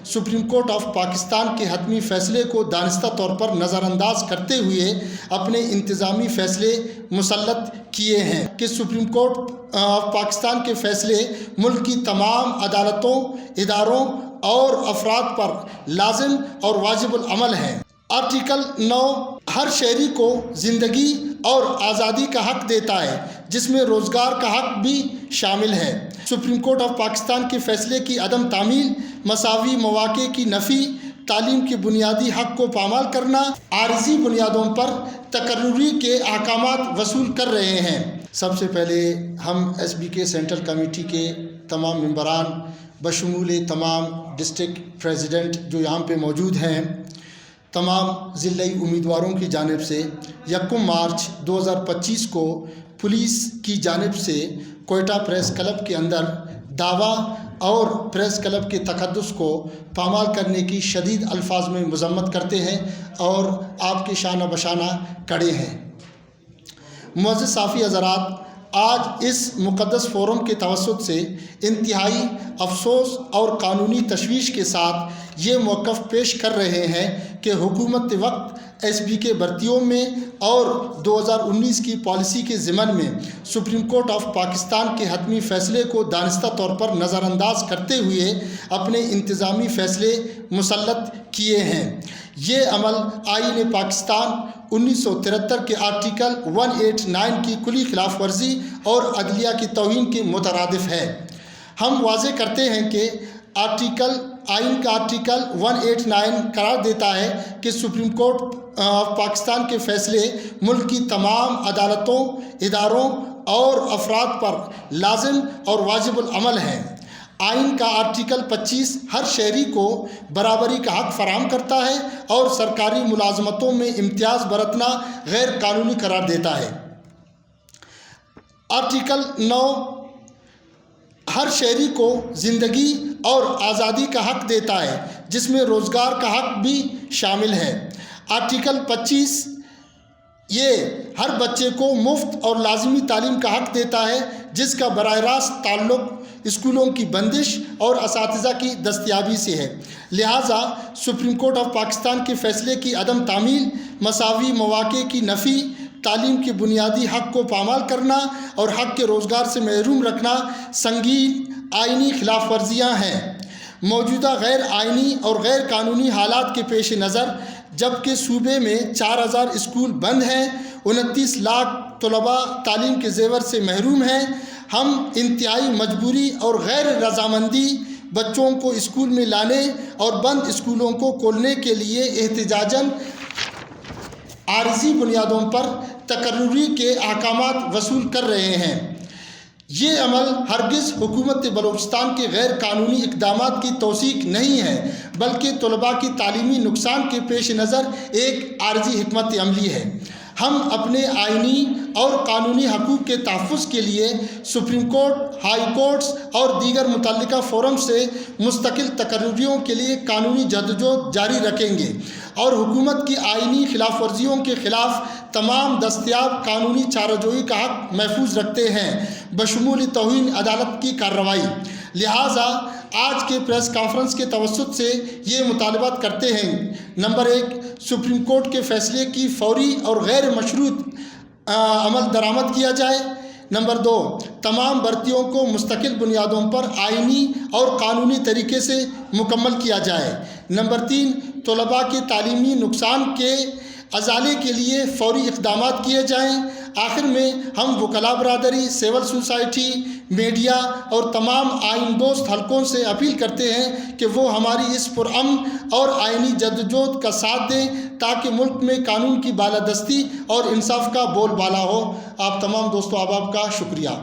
Supreme court of Pakistan کے حتمی فیصلے کو دانستہ طور پر نظر انداز کرتے ہوئے اپنے انتظامی فیصلے مسلط کیے ہیں کہ سپریم کورٹ آف پاکستان کے فیصلے ملک کی تمام عدالتوں، اداروں اور افراد پر لازم اور واجب العمل ہیں۔ آرٹیکل 9 ہر شہری کو زندگی اور آزادی کا حق دیتا ہے، جس میں روزگار کا حق بھی شامل ہے۔ سپریم کورٹ آف پاکستان کے فیصلے کی عدم تعمیل مساوی مواقع کی نفی، تعلیم کے بنیادی حق کو پامال کرنا، عارضی بنیادوں پر تقرری کے احکامات وصول کر رہے ہیں۔ سب سے پہلے ہم ایس بی کے سینٹرل کمیٹی کے تمام ممبران بشمول تمام ڈسٹرکٹ پریزیڈنٹ جو یہاں پہ موجود ہیں، تمام ضلعی امیدواروں کی جانب سے 1 مارچ 2025 کو پولیس کی جانب سے کوئٹہ پریس کلب کے اندر دعویٰ اور پریس کلب کے تقدس کو پامال کرنے کی شدید الفاظ میں مذمت کرتے ہیں اور آپ کے شانہ بشانہ کھڑے ہیں۔ معزز صحافی حضرات، آج اس مقدس فورم کے توسط سے انتہائی افسوس اور قانونی تشویش کے ساتھ یہ موقف پیش کر رہے ہیں کہ حکومت وقت ایس بی کے بھرتیوں میں اور 2019 کی پالیسی کے ضمن میں سپریم کورٹ آف پاکستان کے حتمی فیصلے کو دانستہ طور پر نظر انداز کرتے ہوئے اپنے انتظامی فیصلے مسلط کیے ہیں۔ یہ عمل آئین پاکستان 1973 کے آرٹیکل 189 کی کلی خلاف ورزی اور عدلیہ کی توہین کے مترادف ہے۔ ہم واضح کرتے ہیں کہ آئین کا آرٹیکل 189 قرار دیتا ہے کہ سپریم کورٹ آف پاکستان کے فیصلے ملک کی تمام عدالتوں، اداروں اور افراد پر لازم اور واجب العمل ہیں۔ آئین کا آرٹیکل 25 ہر شہری کو برابری کا حق فراہم کرتا ہے اور سرکاری ملازمتوں میں امتیاز برتنا غیر قانونی قرار دیتا ہے۔ آرٹیکل 9 ہر شہری کو زندگی اور آزادی کا حق دیتا ہے، جس میں روزگار کا حق بھی شامل ہے۔ آرٹیکل 25 یہ ہر بچے کو مفت اور لازمی تعلیم کا حق دیتا ہے، جس کا براہ راست تعلق اسکولوں کی بندش اور اساتذہ کی دستیابی سے ہے۔ لہٰذا سپریم کورٹ آف پاکستان کے فیصلے کی عدم تعمیل مساوی مواقع کی نفی، تعلیم کے بنیادی حق کو پامال کرنا اور حق کے روزگار سے محروم رکھنا سنگین آئینی خلاف ورزیاں ہیں۔ موجودہ غیر آئینی اور غیر قانونی حالات کے پیش نظر جبکہ صوبے میں 4000 اسکول بند ہیں، 29 لاکھ طلباء تعلیم کے زیور سے محروم ہیں، ہم انتہائی مجبوری اور غیر رضامندی بچوں کو اسکول میں لانے اور بند اسکولوں کو کھولنے کے لیے احتجاجاً عارضی بنیادوں پر تقرری کے احکامات وصول کر رہے ہیں۔ یہ عمل ہرگز حکومت بلوچستان کے غیر قانونی اقدامات کی توثیق نہیں ہے، بلکہ طلباء کی تعلیمی نقصان کے پیش نظر ایک عارضی حکمت عملی ہے۔ ہم اپنے آئینی اور قانونی حقوق کے تحفظ کے لیے سپریم کورٹ، ہائی کورٹس اور دیگر متعلقہ فورم سے مستقل تقرریوں کے لیے قانونی جدوجہد جاری رکھیں گے اور حکومت کی آئینی خلاف ورزیوں کے خلاف تمام دستیاب قانونی چارہ جوئی کا حق محفوظ رکھتے ہیں، بشمول توہین عدالت کی کارروائی۔ لہٰذا آج کے پریس کانفرنس کے توسط سے یہ مطالبات کرتے ہیں: نمبر 1، سپریم کورٹ کے فیصلے کی فوری اور غیر مشروط عمل درآمد کیا جائے۔ نمبر 2، تمام بھرتیوں کو مستقل بنیادوں پر آئینی اور قانونی طریقے سے مکمل کیا جائے۔ نمبر 3، طلباء کے تعلیمی نقصان کے ازالے کے لیے فوری اقدامات کیے جائیں۔ آخر میں ہم وکلاء برادری، سول سوسائٹی، میڈیا اور تمام آئین دوست حلقوں سے اپیل کرتے ہیں کہ وہ ہماری اس پرامن اور آئینی جدوجہد کا ساتھ دیں تاکہ ملک میں قانون کی بالادستی اور انصاف کا بول بالا ہو۔ آپ تمام دوستوں احباب کا شکریہ۔